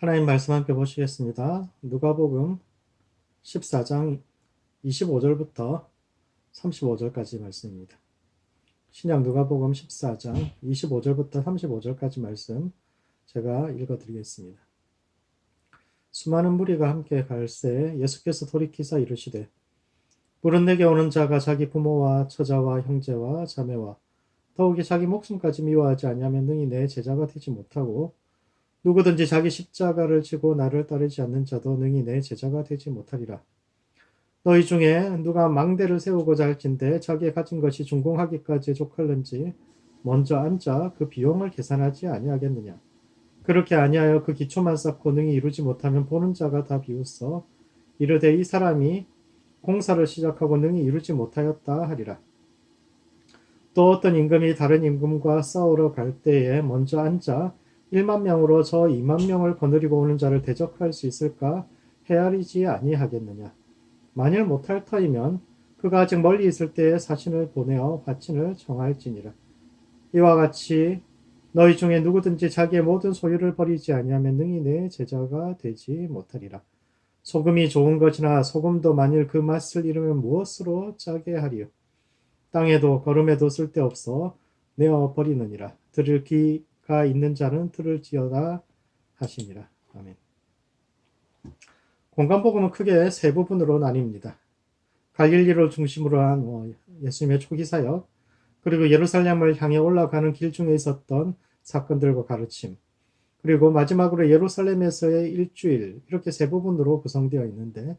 하나님 말씀 함께 보시겠습니다. 누가복음 14장 25절부터 35절까지 말씀입니다. 신약 누가복음 14장 25절부터 35절까지 말씀 제가 읽어드리겠습니다. 수많은 무리가 함께 갈새 예수께서 돌이키사 이르시되 물은 내게 오는 자가 자기 부모와 처자와 형제와 자매와 더욱이 자기 목숨까지 미워하지 아니하면 능히 내 제자가 되지 못하고 누구든지 자기 십자가를 지고 나를 따르지 않는 자도 능히 내 제자가 되지 못하리라. 너희 중에 누가 망대를 세우고자 할진대 자기의 가진 것이 준공하기까지 족할는지 먼저 앉아 그 비용을 계산하지 아니하겠느냐. 그렇게 아니하여 그 기초만 쌓고 능히 이루지 못하면 보는 자가 다 비웃어 이르되 이 사람이 공사를 시작하고 능히 이루지 못하였다 하리라. 또 어떤 임금이 다른 임금과 싸우러 갈 때에 먼저 앉아 1만 명으로 저 2만 명을 거느리고 오는 자를 대적할 수 있을까 헤아리지 아니하겠느냐. 만일 못할 터이면 그가 아직 멀리 있을 때에 사신을 보내어 화친을 정할지니라. 이와 같이 너희 중에 누구든지 자기의 모든 소유를 버리지 아니하면 능히 내 제자가 되지 못하리라. 소금이 좋은 것이나 소금도 만일 그 맛을 잃으면 무엇으로 짜게 하리요. 땅에도 거름에도 쓸데없어 내어 버리느니라. 들을 귀가 있는 자는 들을지어다 하시니라. 아멘. 공간복음은 크게 세 부분으로 나뉩니다. 갈릴리를 중심으로 한 예수님의 초기 사역, 그리고 예루살렘을 향해 올라가는 길 중에 있었던 사건들과 가르침, 그리고 마지막으로 예루살렘에서의 일주일, 이렇게 세 부분으로 구성되어 있는데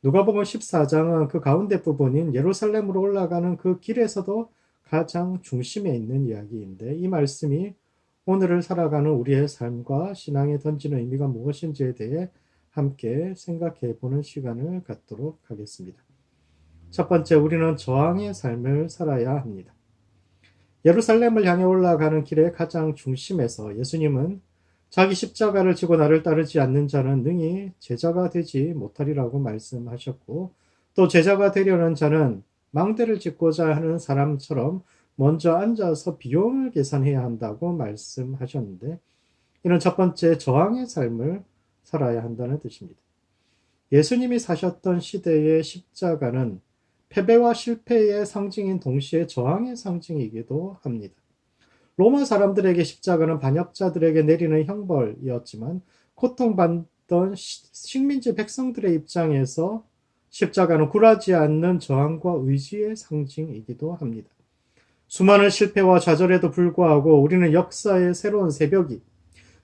누가복음 14장은 그 가운데 부분인 예루살렘으로 올라가는 그 길에서도 가장 중심에 있는 이야기인데 이 말씀이 오늘을 살아가는 우리의 삶과 신앙에 던지는 의미가 무엇인지에 대해 함께 생각해 보는 시간을 갖도록 하겠습니다. 첫 번째, 우리는 저항의 삶을 살아야 합니다. 예루살렘을 향해 올라가는 길의 가장 중심에서 예수님은 자기 십자가를 지고 나를 따르지 않는 자는 능히 제자가 되지 못하리라고 말씀하셨고, 또 제자가 되려는 자는 망대를 짓고자 하는 사람처럼 먼저 앉아서 비용을 계산해야 한다고 말씀하셨는데, 이는 첫 번째 저항의 삶을 살아야 한다는 뜻입니다. 예수님이 사셨던 시대의 십자가는 패배와 실패의 상징인 동시에 저항의 상징이기도 합니다. 로마 사람들에게 십자가는 반역자들에게 내리는 형벌이었지만 고통받던 식민지 백성들의 입장에서 십자가는 굴하지 않는 저항과 의지의 상징이기도 합니다. 수많은 실패와 좌절에도 불구하고 우리는 역사의 새로운 새벽이,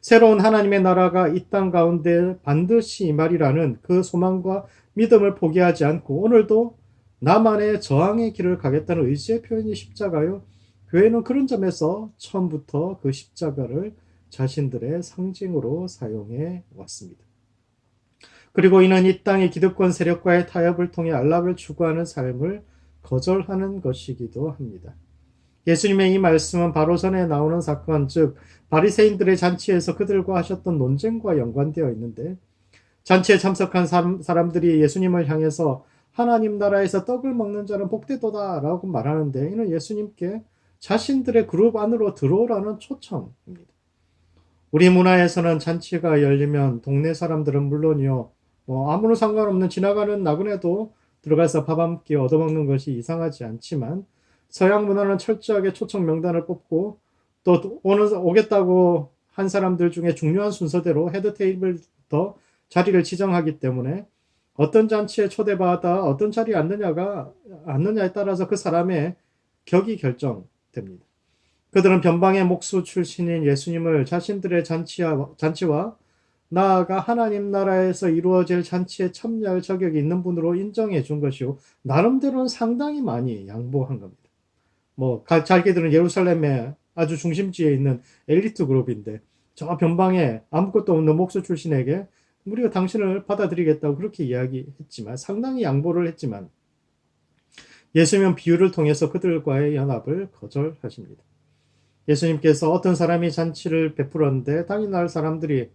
새로운 하나님의 나라가 이 땅 가운데 반드시 임하리라는 그 소망과 믿음을 포기하지 않고 오늘도 나만의 저항의 길을 가겠다는 의지의 표현이 십자가요. 교회는 그런 점에서 처음부터 그 십자가를 자신들의 상징으로 사용해 왔습니다. 그리고 이는 이 땅의 기득권 세력과의 타협을 통해 안락을 추구하는 삶을 거절하는 것이기도 합니다. 예수님의 이 말씀은 바로 전에 나오는 사건, 즉 바리새인들의 잔치에서 그들과 하셨던 논쟁과 연관되어 있는데, 잔치에 참석한 사람들이 예수님을 향해서 하나님 나라에서 떡을 먹는 자는 복되도다 라고 말하는데, 이는 예수님께 자신들의 그룹 안으로 들어오라는 초청입니다. 우리 문화에서는 잔치가 열리면 동네 사람들은 물론이요, 아무런 상관없는 지나가는 나그네도 들어가서 밥 한 끼 얻어먹는 것이 이상하지 않지만, 서양 문화는 철저하게 초청 명단을 뽑고 또 오겠다고 한 사람들 중에 중요한 순서대로 헤드 테이블부터 자리를 지정하기 때문에 어떤 잔치에 초대받아 어떤 자리에 앉느냐에 따라서 그 사람의 격이 결정됩니다. 그들은 변방의 목수 출신인 예수님을 자신들의 잔치와 나아가 하나님 나라에서 이루어질 잔치에 참여할 자격이 있는 분으로 인정해 준 것이요, 나름대로는 상당히 많이 양보한 겁니다. 자기들은 예루살렘의 아주 중심지에 있는 엘리트 그룹인데 저 변방에 아무것도 없는 목수 출신에게 우리가 당신을 받아들이겠다고 그렇게 이야기했지만, 상당히 양보를 했지만 예수님은 비유를 통해서 그들과의 연합을 거절하십니다. 예수님께서 어떤 사람이 잔치를 베풀었는데 당일날 사람들이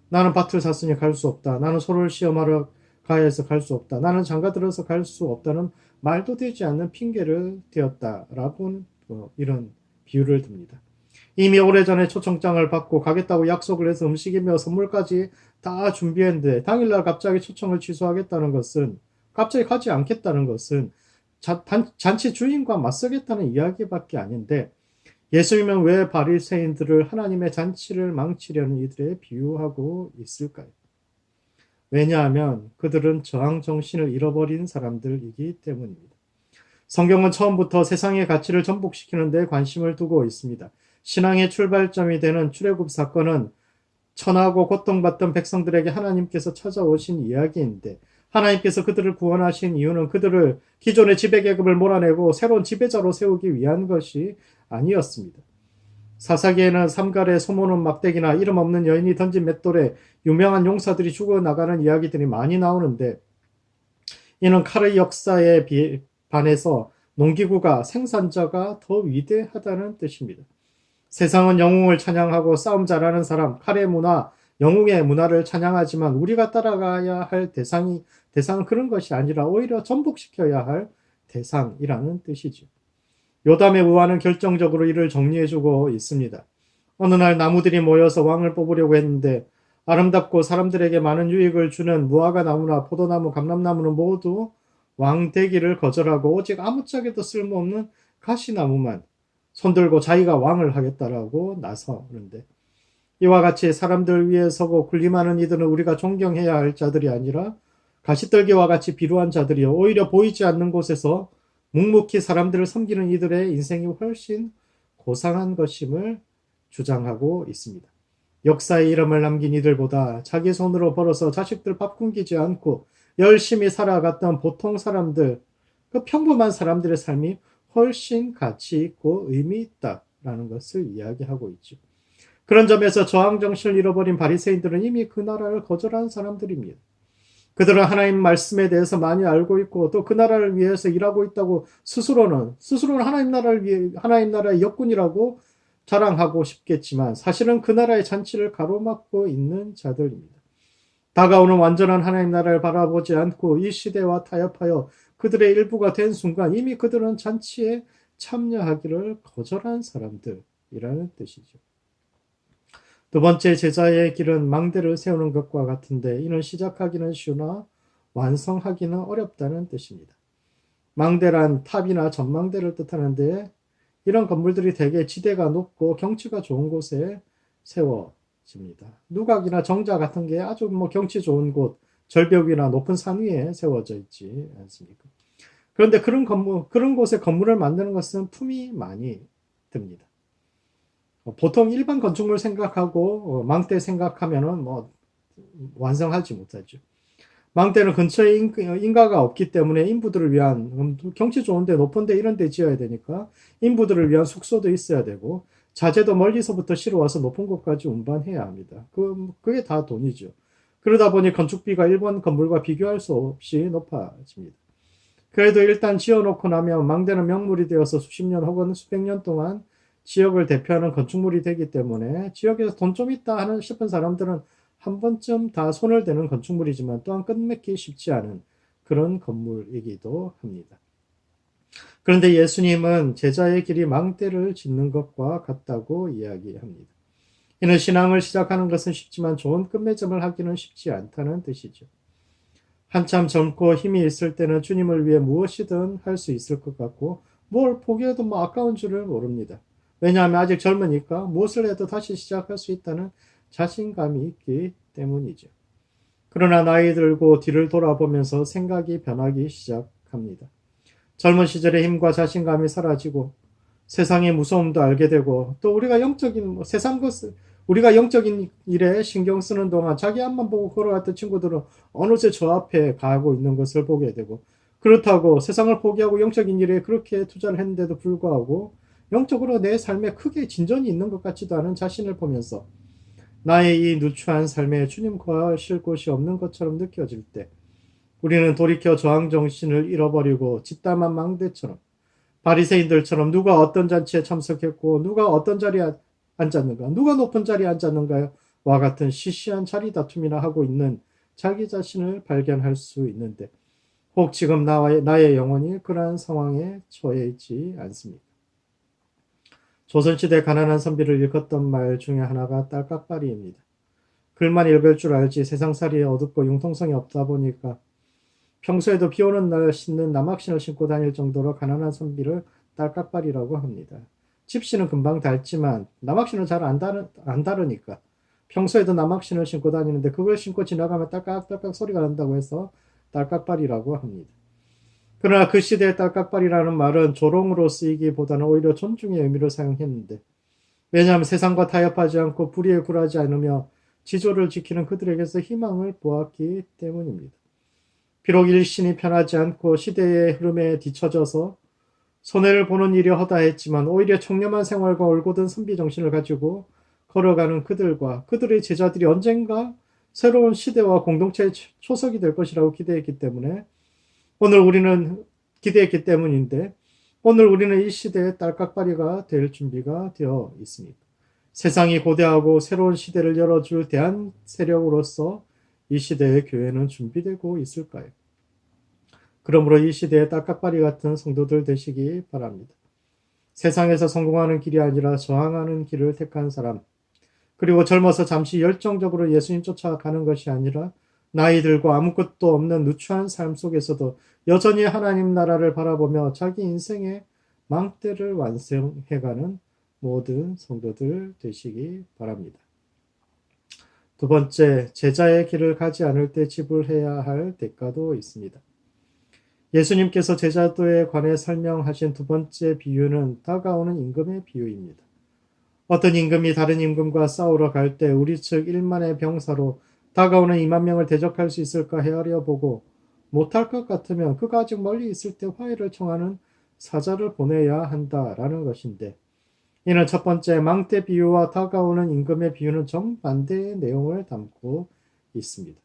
나는 밭을 샀으니 갈 수 없다, 나는 소를 시험하러 가야 해서 갈 수 없다, 나는 장가 들어서 갈 수 없다는 말도 되지 않는 핑계를 대었다라고 이런 비유를 듭니다. 이미 오래전에 초청장을 받고 가겠다고 약속을 해서 음식이며 선물까지 다 준비했는데 당일날 갑자기 초청을 취소하겠다는 것은, 갑자기 가지 않겠다는 것은 잔치 주인과 맞서겠다는 이야기밖에 아닌데, 예수님은 왜 바리새인들을 하나님의 잔치를 망치려는 이들에 비유하고 있을까요? 왜냐하면 그들은 저항 정신을 잃어버린 사람들이기 때문입니다. 성경은 처음부터 세상의 가치를 전복시키는 데 관심을 두고 있습니다. 신앙의 출발점이 되는 출애굽 사건은 천하고 고통받던 백성들에게 하나님께서 찾아오신 이야기인데, 하나님께서 그들을 구원하신 이유는 그들을 기존의 지배계급을 몰아내고 새로운 지배자로 세우기 위한 것이 아니었습니다. 사사기에는 삼갈의 소모는 막대기나 이름 없는 여인이 던진 맷돌에 유명한 용사들이 죽어나가는 이야기들이 많이 나오는데, 이는 칼의 역사에 반해서 농기구가, 생산자가 더 위대하다는 뜻입니다. 세상은 영웅을 찬양하고 싸움 잘하는 사람, 칼의 문화, 영웅의 문화를 찬양하지만 우리가 따라가야 할 대상은 그런 것이 아니라 오히려 전복시켜야 할 대상이라는 뜻이죠. 요담의 우화는 결정적으로 이를 정리해주고 있습니다. 어느 날 나무들이 모여서 왕을 뽑으려고 했는데, 아름답고 사람들에게 많은 유익을 주는 무화과 나무나 포도나무, 감람나무는 모두 왕 되기를 거절하고 오직 아무짝에도 쓸모없는 가시나무만 손들고 자기가 왕을 하겠다라고 나서는데, 이와 같이 사람들 위에 서고 군림하는 이들은 우리가 존경해야 할 자들이 아니라 가시떨기와 같이 비루한 자들이요, 오히려 보이지 않는 곳에서 묵묵히 사람들을 섬기는 이들의 인생이 훨씬 고상한 것임을 주장하고 있습니다. 역사의 이름을 남긴 이들보다 자기 손으로 벌어서 자식들 밥 굶기지 않고 열심히 살아갔던 보통 사람들, 그 평범한 사람들의 삶이 훨씬 가치 있고 의미 있다라는 것을 이야기하고 있죠. 그런 점에서 저항 정신을 잃어버린 바리새인들은 이미 그 나라를 거절한 사람들입니다. 그들은 하나님 말씀에 대해서 많이 알고 있고 또 그 나라를 위해서 일하고 있다고 스스로는 하나님 나라의 역군이라고 자랑하고 싶겠지만, 사실은 그 나라의 잔치를 가로막고 있는 자들입니다. 다가오는 완전한 하나님 나라를 바라보지 않고 이 시대와 타협하여 그들의 일부가 된 순간 이미 그들은 잔치에 참여하기를 거절한 사람들이라는 뜻이죠. 두 번째, 제자의 길은 망대를 세우는 것과 같은데, 이는 시작하기는 쉬우나 완성하기는 어렵다는 뜻입니다. 망대란 탑이나 전망대를 뜻하는데, 이런 건물들이 대개 지대가 높고 경치가 좋은 곳에 세워집니다. 누각이나 정자 같은 게 아주 경치 좋은 곳, 절벽 위나 높은 산 위에 세워져 있지 않습니까? 그런데 그런 곳에 건물을 만드는 것은 품이 많이 듭니다. 보통 일반 건축물 생각하고 망대 생각하면은 완성하지 못하죠. 망대는 근처에 인가가 없기 때문에 인부들을 위한, 경치 좋은데 높은데 이런 데 지어야 되니까 인부들을 위한 숙소도 있어야 되고, 자재도 멀리서부터 실어와서 높은 곳까지 운반해야 합니다. 그게 다 돈이죠. 그러다 보니 건축비가 일본 건물과 비교할 수 없이 높아집니다. 그래도 일단 지어놓고 나면 망대는 명물이 되어서 수십 년 혹은 수백 년 동안 지역을 대표하는 건축물이 되기 때문에 지역에서 돈 좀 있다 싶은 사람들은 한 번쯤 다 손을 대는 건축물이지만 또한 끝맺기 쉽지 않은 그런 건물이기도 합니다. 그런데 예수님은 제자의 길이 망대를 짓는 것과 같다고 이야기합니다. 이는 신앙을 시작하는 것은 쉽지만 좋은 끝맺음을 하기는 쉽지 않다는 뜻이죠. 한참 젊고 힘이 있을 때는 주님을 위해 무엇이든 할 수 있을 것 같고 뭘 포기해도 아까운 줄을 모릅니다. 왜냐하면 아직 젊으니까 무엇을 해도 다시 시작할 수 있다는 자신감이 있기 때문이죠. 그러나 나이 들고 뒤를 돌아보면서 생각이 변하기 시작합니다. 젊은 시절의 힘과 자신감이 사라지고 세상의 무서움도 알게 되고, 또 우리가 영적인 일에 신경 쓰는 동안 자기 앞만 보고 걸어갔던 친구들은 어느새 저 앞에 가고 있는 것을 보게 되고, 그렇다고 세상을 포기하고 영적인 일에 그렇게 투자를 했는데도 불구하고 영적으로 내 삶에 크게 진전이 있는 것 같지도 않은 자신을 보면서 나의 이 누추한 삶에 주님과 쉴 곳이 없는 것처럼 느껴질 때, 우리는 돌이켜 저항 정신을 잃어버리고 짓담한 망대처럼, 바리새인들처럼 누가 어떤 잔치에 참석했고 누가 어떤 자리에 앉았는가, 누가 높은 자리에 앉았는가와 같은 시시한 자리 다툼이나 하고 있는 자기 자신을 발견할 수 있는데, 혹 지금 나의 영혼이 그러한 상황에 처해 있지 않습니까? 조선시대 가난한 선비를 일컫던 말 중에 하나가 딸깍발이입니다. 글만 읽을 줄 알지 세상살이에 어둡고 융통성이 없다 보니까 평소에도 비 오는 날 신는 남학신을 신고 다닐 정도로 가난한 선비를 딸깍발이라고 합니다. 집시는 금방 닳지만 남학신은 잘 안 다르니까 평소에도 남학신을 신고 다니는데 그걸 신고 지나가면 딸깍딸깍 소리가 난다고 해서 딸깍발이라고 합니다. 그러나 그 시대의 딸깍발이라는 말은 조롱으로 쓰이기보다는 오히려 존중의 의미로 사용했는데 왜냐하면 세상과 타협하지 않고 불의에 굴하지 않으며 지조를 지키는 그들에게서 희망을 보았기 때문입니다. 비록 일신이 편하지 않고 시대의 흐름에 뒤처져서 손해를 보는 일이 허다했지만 오히려 청렴한 생활과 올곧은 선비 정신을 가지고 걸어가는 그들과 그들의 제자들이 언젠가 새로운 시대와 공동체의 초석이 될 것이라고 기대했기 때문에 기대했기 때문인데 오늘 우리는 이 시대의 딸깍발이가 될 준비가 되어 있습니다. 세상이 고대하고 새로운 시대를 열어줄 대한 세력으로서 이 시대의 교회는 준비되고 있을까요? 그러므로 이 시대의 딸깍발이 같은 성도들 되시기 바랍니다. 세상에서 성공하는 길이 아니라 저항하는 길을 택한 사람, 그리고 젊어서 잠시 열정적으로 예수님 쫓아가는 것이 아니라 나이 들고 아무것도 없는 누추한 삶 속에서도 여전히 하나님 나라를 바라보며 자기 인생의 망대를 완성해가는 모든 성도들 되시기 바랍니다. 두 번째, 제자의 길을 가지 않을 때 지불해야 할 대가도 있습니다. 예수님께서 제자도에 관해 설명하신 두 번째 비유는 다가오는 임금의 비유입니다. 어떤 임금이 다른 임금과 싸우러 갈 때 우리 측 1만의 병사로 다가오는 2만 명을 대적할 수 있을까 헤아려 보고 못할 것 같으면 그가 아직 멀리 있을 때 화해를 청하는 사자를 보내야 한다라는 것인데 이는 첫 번째 망대 비유와 다가오는 임금의 비유는 정반대의 내용을 담고 있습니다.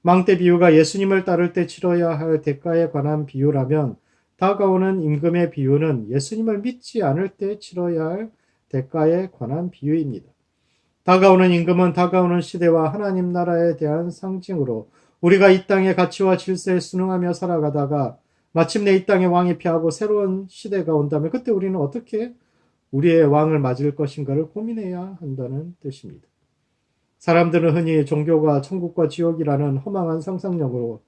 망대 비유가 예수님을 따를 때 치러야 할 대가에 관한 비유라면 다가오는 임금의 비유는 예수님을 믿지 않을 때 치러야 할 대가에 관한 비유입니다. 다가오는 임금은 다가오는 시대와 하나님 나라에 대한 상징으로 우리가 이 땅의 가치와 질서에 순응하며 살아가다가 마침내 이 땅의 왕이 피하고 새로운 시대가 온다면 그때 우리는 어떻게 우리의 왕을 맞을 것인가를 고민해야 한다는 뜻입니다. 사람들은 흔히 종교가 천국과 지옥이라는 허망한 상상력으로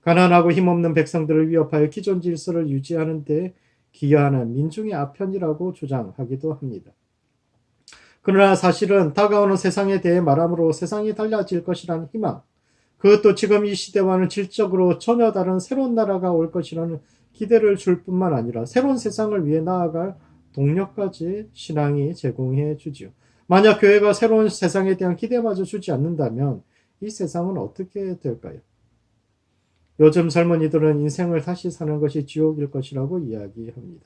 가난하고 힘없는 백성들을 위협하여 기존 질서를 유지하는 데 기여하는 민중의 아편이라고 주장하기도 합니다. 그러나 사실은 다가오는 세상에 대해 말함으로 세상이 달라질 것이라는 희망, 그것도 지금 이 시대와는 질적으로 전혀 다른 새로운 나라가 올 것이라는 기대를 줄 뿐만 아니라 새로운 세상을 위해 나아갈 동력까지 신앙이 제공해 주지요. 만약 교회가 새로운 세상에 대한 기대마저 주지 않는다면 이 세상은 어떻게 될까요? 요즘 젊은이들은 인생을 다시 사는 것이 지옥일 것이라고 이야기합니다.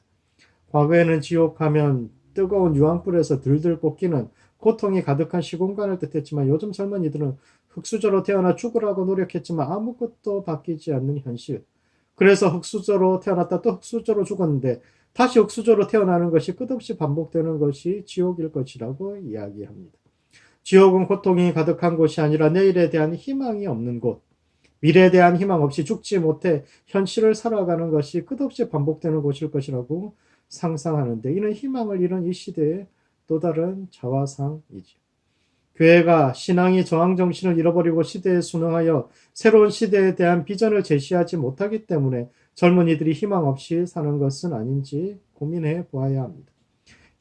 과거에는 지옥하면 뜨거운 유황불에서 들들 볶이는 고통이 가득한 시공간을 뜻했지만 요즘 젊은이들은 흙수저로 태어나 죽으라고 노력했지만 아무것도 바뀌지 않는 현실. 그래서 흙수저로 태어났다 또 흙수저로 죽었는데 다시 흙수저로 태어나는 것이 끝없이 반복되는 것이 지옥일 것이라고 이야기합니다. 지옥은 고통이 가득한 곳이 아니라 내일에 대한 희망이 없는 곳, 미래에 대한 희망 없이 죽지 못해 현실을 살아가는 것이 끝없이 반복되는 곳일 것이라고 상상하는데 이는 희망을 잃은 이 시대의 또 다른 자화상이죠. 교회가 신앙이 저항정신을 잃어버리고 시대에 순응하여 새로운 시대에 대한 비전을 제시하지 못하기 때문에 젊은이들이 희망 없이 사는 것은 아닌지 고민해 보아야 합니다.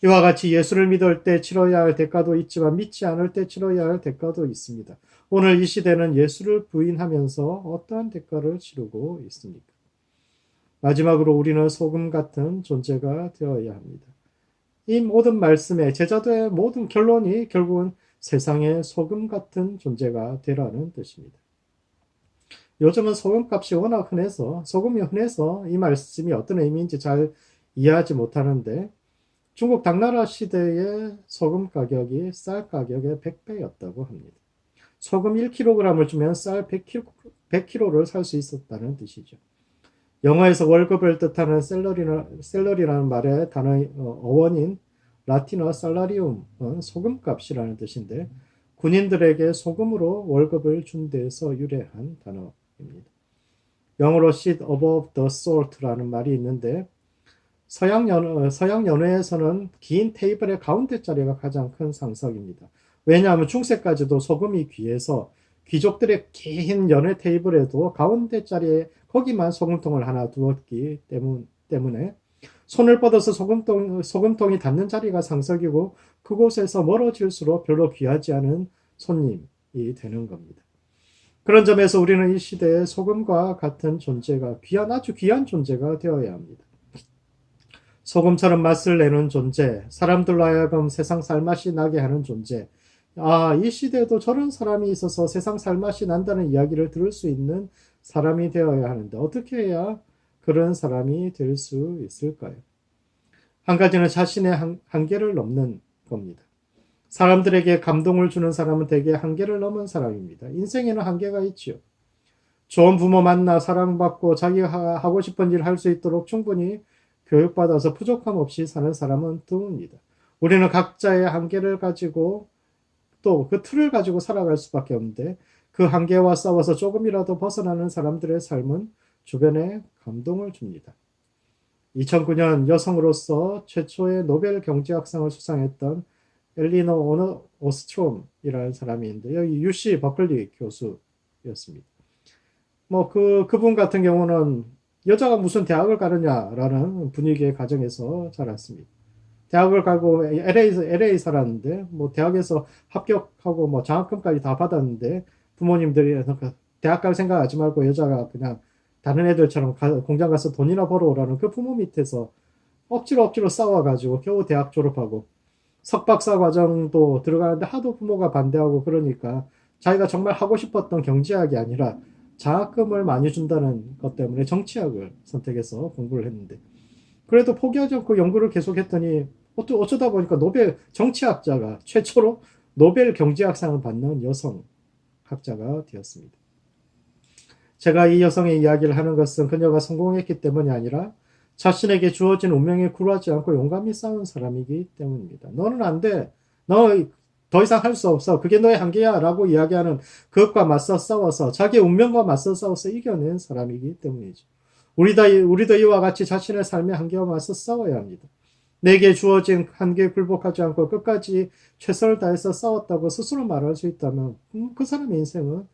이와 같이 예수를 믿을 때 치러야 할 대가도 있지만 믿지 않을 때 치러야 할 대가도 있습니다. 오늘 이 시대는 예수를 부인하면서 어떠한 대가를 치르고 있습니까? 마지막으로 우리는 소금 같은 존재가 되어야 합니다. 이 모든 말씀의 제자도의 모든 결론이 결국은 세상의 소금 같은 존재가 되라는 뜻입니다. 요즘은 소금값이 워낙 소금이 흔해서 이 말씀이 어떤 의미인지 잘 이해하지 못하는데 중국 당나라 시대의 소금 가격이 쌀 가격의 100배였다고 합니다. 소금 1kg을 주면 쌀 100kg를 살 수 있었다는 뜻이죠. 영어에서 월급을 뜻하는 셀러리라는 말의 어원인 라틴어 살라리움은 소금값이라는 뜻인데 군인들에게 소금으로 월급을 준 데에서 유래한 단어입니다. 영어로 sit above the salt라는 말이 있는데 서양 연회에서는 긴 테이블의 가운데 자리가 가장 큰 상석입니다. 왜냐하면 중세까지도 소금이 귀해서 귀족들의 긴 연회 테이블에도 가운데 자리에 거기만 소금통을 하나 두었기 때문에 손을 뻗어서 소금통이 닿는 자리가 상석이고 그곳에서 멀어질수록 별로 귀하지 않은 손님이 되는 겁니다. 그런 점에서 우리는 이 시대에 소금과 같은 존재가 아주 귀한 존재가 되어야 합니다. 소금처럼 맛을 내는 존재, 사람들로 하여금 세상 살맛이 나게 하는 존재. 이 시대에도 저런 사람이 있어서 세상 살맛이 난다는 이야기를 들을 수 있는 사람이 되어야 하는데 어떻게 해야 그런 사람이 될 수 있을까요? 한 가지는 자신의 한계를 넘는 겁니다. 사람들에게 감동을 주는 사람은 대개 한계를 넘은 사람입니다. 인생에는 한계가 있지요. 좋은 부모 만나 사랑받고 자기가 하고 싶은 일 할 수 있도록 충분히 교육받아서 부족함 없이 사는 사람은 드뭅니다. 우리는 각자의 한계를 가지고 또 그 틀을 가지고 살아갈 수밖에 없는데 그 한계와 싸워서 조금이라도 벗어나는 사람들의 삶은 주변에 감동을 줍니다. 2009년 여성으로서 최초의 노벨 경제학상을 수상했던 엘리너 오스트롬이라는 사람이 있는데 여기 UC 버클리 교수였습니다. 그분 같은 경우는 여자가 무슨 대학을 가느냐라는 분위기의 가정에서 자랐습니다. 대학을 가고 LA 살았는데 대학에서 합격하고 장학금까지 다 받았는데 부모님들이 대학 갈 생각하지 말고 여자가 그냥 다른 애들처럼 공장 가서 돈이나 벌어오라는 그 부모 밑에서 억지로 싸워가지고 겨우 대학 졸업하고 석박사 과정도 들어가는데 하도 부모가 반대하고 그러니까 자기가 정말 하고 싶었던 경제학이 아니라 장학금을 많이 준다는 것 때문에 정치학을 선택해서 공부를 했는데 그래도 포기하지 않고 연구를 계속했더니 어쩌다 보니까 노벨 정치학자가 최초로 노벨 경제학상을 받는 여성 학자가 되었습니다. 제가 이 여성의 이야기를 하는 것은 그녀가 성공했기 때문이 아니라 자신에게 주어진 운명에 굴하지 않고 용감히 싸운 사람이기 때문입니다. 너는 안 돼. 너 더 이상 할 수 없어. 그게 너의 한계야. 라고 이야기하는 그것과 맞서 싸워서 자기의 운명과 맞서 싸워서 이겨낸 사람이기 때문이죠. 우리도 이와 같이 자신의 삶의 한계와 맞서 싸워야 합니다. 내게 주어진 한계에 굴복하지 않고 끝까지 최선을 다해서 싸웠다고 스스로 말할 수 있다면 그 사람의 인생은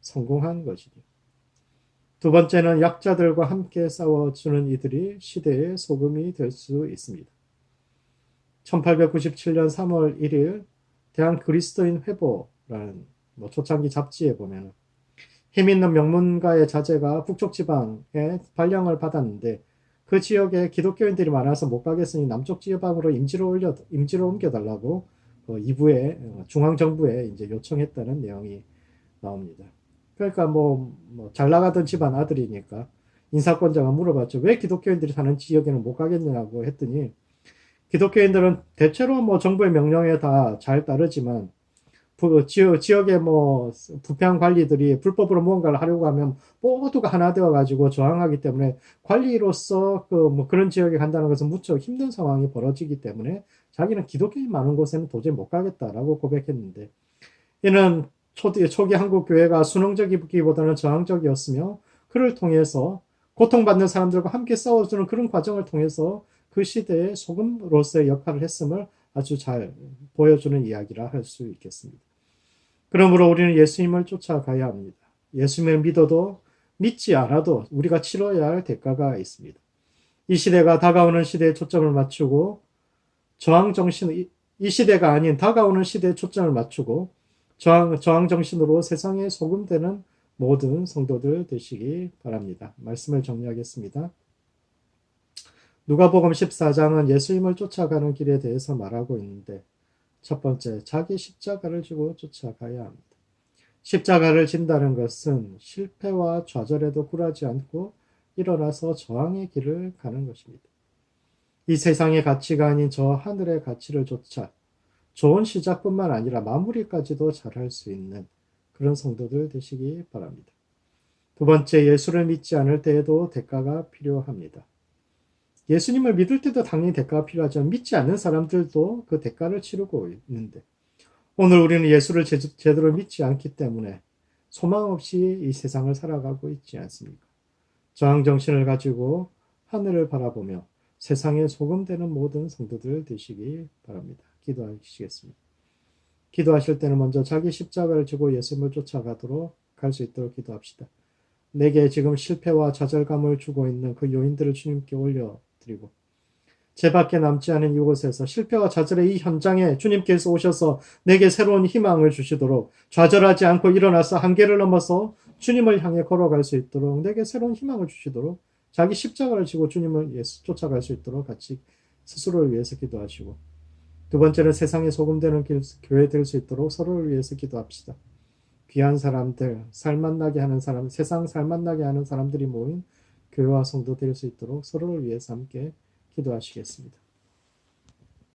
성공한 것이죠. 두 번째는 약자들과 함께 싸워주는 이들이 시대의 소금이 될 수 있습니다. 1897년 3월 1일 대한 그리스도인 회보라는 초창기 잡지에 보면 힘있는 명문가의 자제가 북쪽 지방에 발령을 받았는데 그 지역에 기독교인들이 많아서 못 가겠으니 남쪽 지방으로 임지로 옮겨달라고 2부에 중앙정부에 이제 요청했다는 내용이 나옵니다. 그러니까 잘 나가던 집안 아들이니까 인사권자가 물어봤죠. 왜 기독교인들이 사는 지역에는 못 가겠냐고 했더니 기독교인들은 대체로 정부의 명령에 다 잘 따르지만 지역의 부패한 관리들이 불법으로 무언가를 하려고 하면 모두가 하나 되어 가지고 저항하기 때문에 관리로서 그런 지역에 간다는 것은 무척 힘든 상황이 벌어지기 때문에 자기는 기독교인 많은 곳에는 도저히 못 가겠다라고 고백했는데 이는 초기 한국 교회가 순응적이기보다는 저항적이었으며 그를 통해서 고통받는 사람들과 함께 싸워주는 그런 과정을 통해서 그 시대의 소금으로서의 역할을 했음을 아주 잘 보여주는 이야기라 할 수 있겠습니다. 그러므로 우리는 예수님을 쫓아가야 합니다. 예수님을 믿어도 믿지 않아도 우리가 치러야 할 대가가 있습니다. 이 시대가 다가오는 시대에 초점을 맞추고 이 시대가 아닌 다가오는 시대에 초점을 맞추고 저항 정신으로 세상에 소금되는 모든 성도들 되시기 바랍니다. 말씀을 정리하겠습니다. 누가복음 14장은 예수님을 쫓아가는 길에 대해서 말하고 있는데 첫 번째, 자기 십자가를 지고 쫓아가야 합니다. 십자가를 진다는 것은 실패와 좌절에도 굴하지 않고 일어나서 저항의 길을 가는 것입니다. 이 세상의 가치가 아닌 저 하늘의 가치를 쫓아 좋은 시작뿐만 아니라 마무리까지도 잘할 수 있는 그런 성도들 되시기 바랍니다. 두 번째, 예수를 믿지 않을 때에도 대가가 필요합니다. 예수님을 믿을 때도 당연히 대가가 필요하지만 믿지 않는 사람들도 그 대가를 치르고 있는데 오늘 우리는 예수를 제대로 믿지 않기 때문에 소망 없이 이 세상을 살아가고 있지 않습니까? 저항 정신을 가지고 하늘을 바라보며 세상에 소금 되는 모든 성도들 되시기 바랍니다. 기도하시겠습니다. 기도하실 때는 먼저 자기 십자가를 지고 예수님을 쫓아가도록 갈 수 있도록 기도합시다. 내게 지금 실패와 좌절감을 주고 있는 그 요인들을 주님께 올려드리고 제 밖에 남지 않은 이곳에서 실패와 좌절의 이 현장에 주님께서 오셔서 내게 새로운 희망을 주시도록 좌절하지 않고 일어나서 한계를 넘어서 주님을 향해 걸어갈 수 있도록 내게 새로운 희망을 주시도록 자기 십자가를 지고 주님을 쫓아갈 수 있도록 같이 스스로를 위해서 기도하시고 두 번째는 세상에 소금되는 교회 될 수 있도록 서로를 위해서 기도합시다. 귀한 사람들, 살맛나게 하는 사람, 세상 살맛나게 하는 사람들이 모인 교회와 성도 될 수 있도록 서로를 위해서 함께 기도하시겠습니다.